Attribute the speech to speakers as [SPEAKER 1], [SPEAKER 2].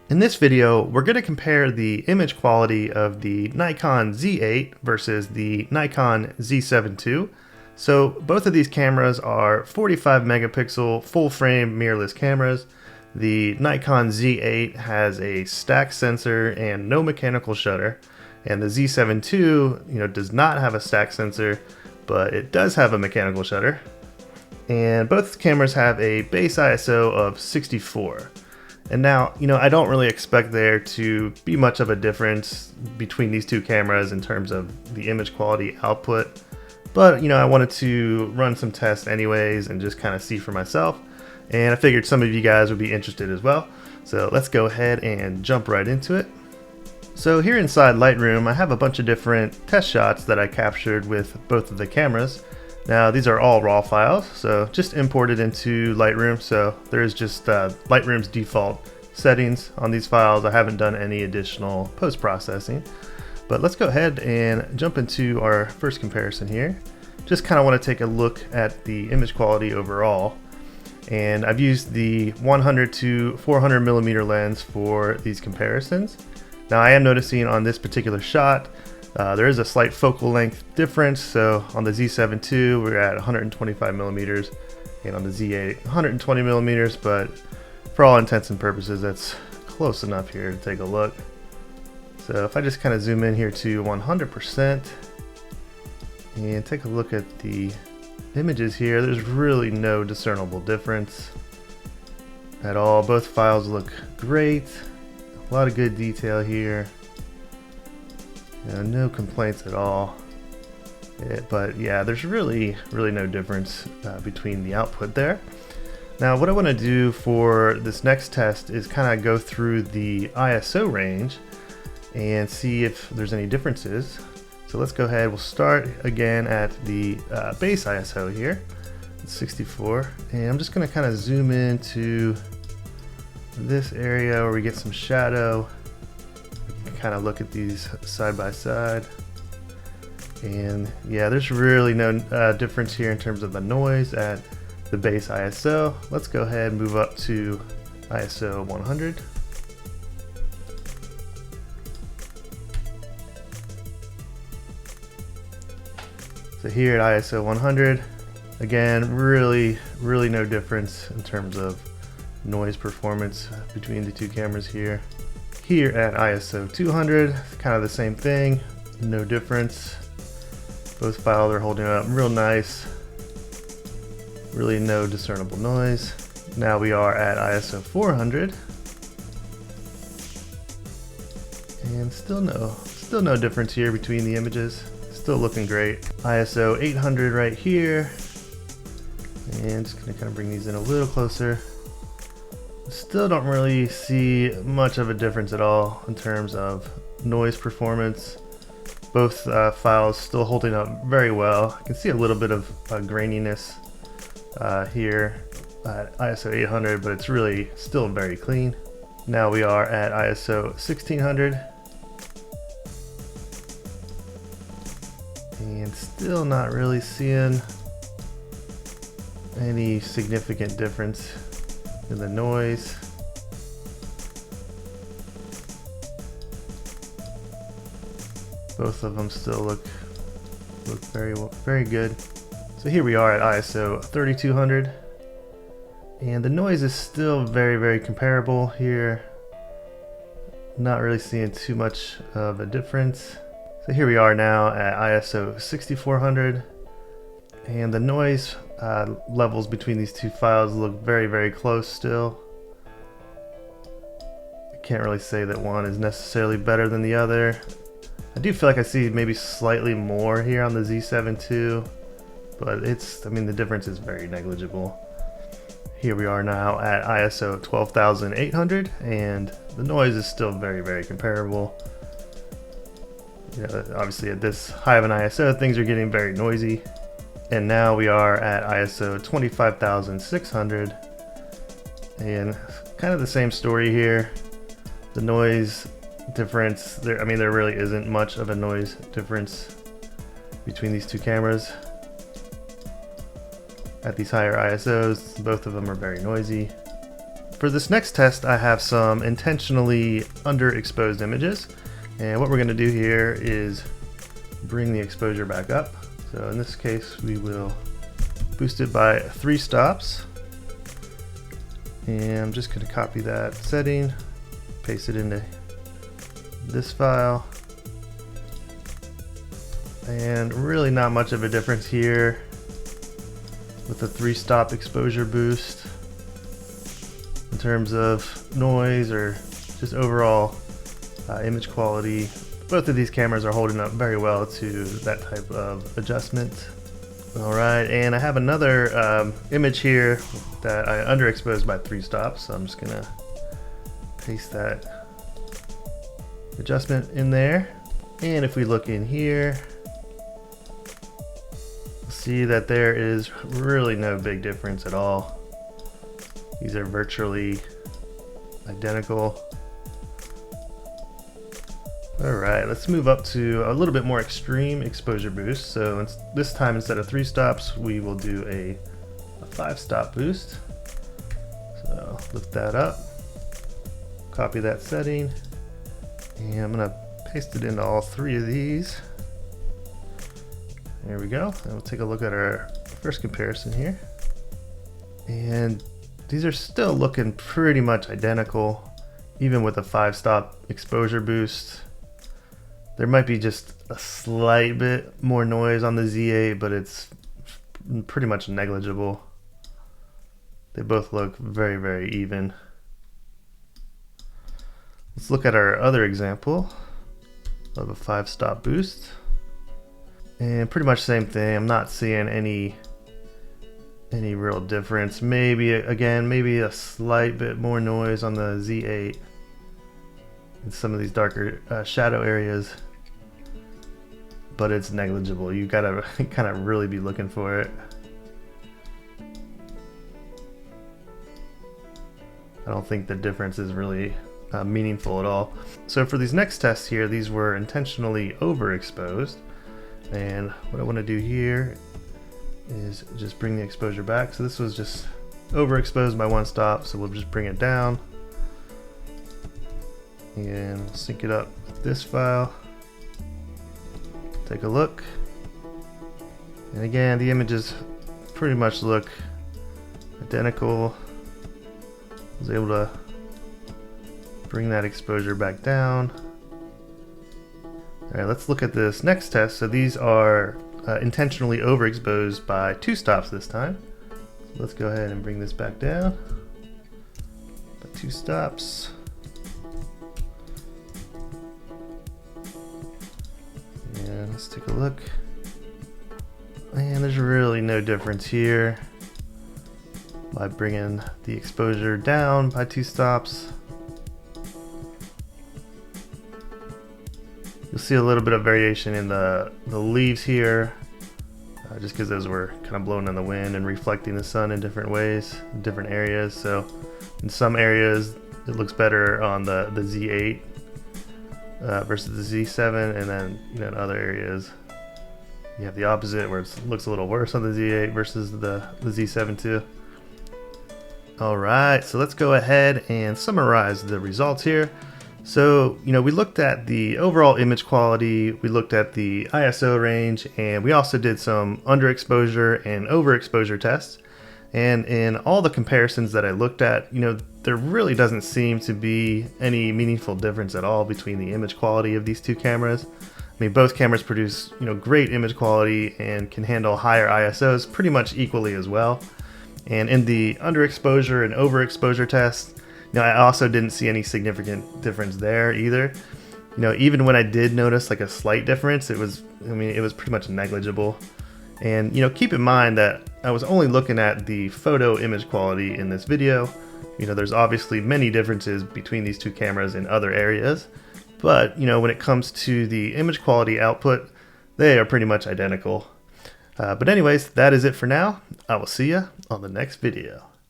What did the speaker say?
[SPEAKER 1] In this video, we're going to compare the image quality of the Nikon Z8 versus the Nikon Z7 II. So both of these cameras are 45 megapixel full frame mirrorless cameras. The Nikon Z8 has a stack sensor and no mechanical shutter, and the Z7 II, does not have a stack sensor, but it does have a mechanical shutter. And both cameras have a base ISO of 64. And now, I don't really expect there to be much of a difference between these two cameras in terms of the image quality output. But, I wanted to run some tests anyways and just kind of see for myself. And I figured some of you guys would be interested as well. So let's go ahead and jump right into it. So here inside Lightroom, I have a bunch of different test shots that I captured with both of the cameras. Now these are all raw files, so just imported into Lightroom, so there's just Lightroom's default settings on these files. I haven't done any additional post-processing. But let's go ahead and jump into our first comparison here. Just kind of want to take a look at the image quality overall. And I've used the 100 to 400 millimeter lens for these comparisons. Now I am noticing on this particular shot, there is a slight focal length difference. So on the Z7 II, we're at 125 millimeters, and on the Z8, 120 millimeters. But for all intents and purposes, that's close enough here to take a look. So if I just kind of zoom in here to 100% and take a look at the images here, there's really no discernible difference at all. Both files look great. A lot of good detail here. No complaints at all. But yeah, there's really no difference between the output there. Now what I want to do for this next test is kind of go through the ISO range and see if there's any differences. So let's go ahead, we'll start again at the base ISO here, 64, and I'm just going to kind of zoom into this area where we get some shadow. Kind of look at these side by side, and yeah, there's really no difference here in terms of the noise at the base ISO. Let's go ahead and move up to ISO 100. So here at ISO 100, again, really no difference in terms of noise performance between the two cameras here. Here at ISO 200, kind of the same thing, no difference. Both files are holding up real nice. Really no discernible noise. Now we are at ISO 400, and still no difference here between the images. Still looking great. ISO 800 right here, and just gonna kind of bring these in a little closer. Still don't really see much of a difference at all in terms of noise performance. Both files still holding up very well. I can see a little bit of graininess here at ISO 800, but it's really still very clean. Now we are at ISO 1600. And still not really seeing any significant difference in the noise. Both of them still look very good. So here we are at ISO 3200, and the noise is still very comparable here. Not really seeing too much of a difference. So here we are now at ISO 6400, and the noise levels between these two files look very close still. I can't really say that one is necessarily better than the other. I do feel like I see maybe slightly more here on the Z7 II, but the difference is very negligible. Here we are now at ISO 12800, and the noise is still very comparable. Obviously at this high of an ISO, things are getting very noisy. And now we are at ISO 25600, and kind of the same story here. The noise difference, there really isn't much of a noise difference between these two cameras. At these higher ISOs, both of them are very noisy. For this next test, I have some intentionally underexposed images. And what we're going to do here is bring the exposure back up. So in this case, we will boost it by 3 stops. And I'm just going to copy that setting, paste it into this file. And really not much of a difference here with the 3-stop exposure boost in terms of noise or just overall image quality. Both of these cameras are holding up very well to that type of adjustment. Alright, and I have another image here that I underexposed by 3 stops, so I'm just gonna paste that adjustment in there. And if we look in here, we'll see that there is really no big difference at all. These are virtually identical. Alright, let's move up to a little bit more extreme exposure boost. So this time, instead of 3 stops, we will do a 5-stop boost. So lift that up, copy that setting, and I'm going to paste it into all 3 of these. There we go. And we'll take a look at our first comparison here. And these are still looking pretty much identical, even with a 5-stop exposure boost. There might be just a slight bit more noise on the Z8, but it's pretty much negligible. They both look very, very even. Let's look at our other example of a 5-stop boost. And pretty much same thing. I'm not seeing any real difference. Maybe, again, maybe a slight bit more noise on the Z8 in some of these darker shadow areas, but it's negligible. You gotta kind of really be looking for it. I don't think the difference is really meaningful at all. So for these next tests here, these were intentionally overexposed, and what I want to do here is just bring the exposure back. So this was just overexposed by 1 stop, so we'll just bring it down and we'll sync it up with this file. Take a look, and again, the images pretty much look identical. I was able to bring that exposure back down. Alright, let's look at this next test. So these are intentionally overexposed by 2 stops this time. So let's go ahead and bring this back down by 2 stops. And let's take a look. And there's really no difference here by bringing the exposure down by 2 stops. You'll see a little bit of variation in the leaves here, just because those were kind of blowing in the wind and reflecting the sun in different ways, in different areas. So in some areas it looks better on the Z8 versus the Z7, and then in other areas you have the opposite, where it looks a little worse on the Z8 versus the Z7 II. Alright, so let's go ahead and summarize the results here. So, we looked at the overall image quality, we looked at the ISO range, and we also did some underexposure and overexposure tests. And in all the comparisons that I looked at, there really doesn't seem to be any meaningful difference at all between the image quality of these 2 cameras. I mean, both cameras produce, great image quality and can handle higher ISOs pretty much equally as well. And in the underexposure and overexposure tests, I also didn't see any significant difference there either. Even when I did notice like a slight difference, it was pretty much negligible. And keep in mind that I was only looking at the photo image quality in this video. There's obviously many differences between these 2 cameras in other areas, but when it comes to the image quality output, they are pretty much identical. But anyways, that is it for now. I will see you on the next video.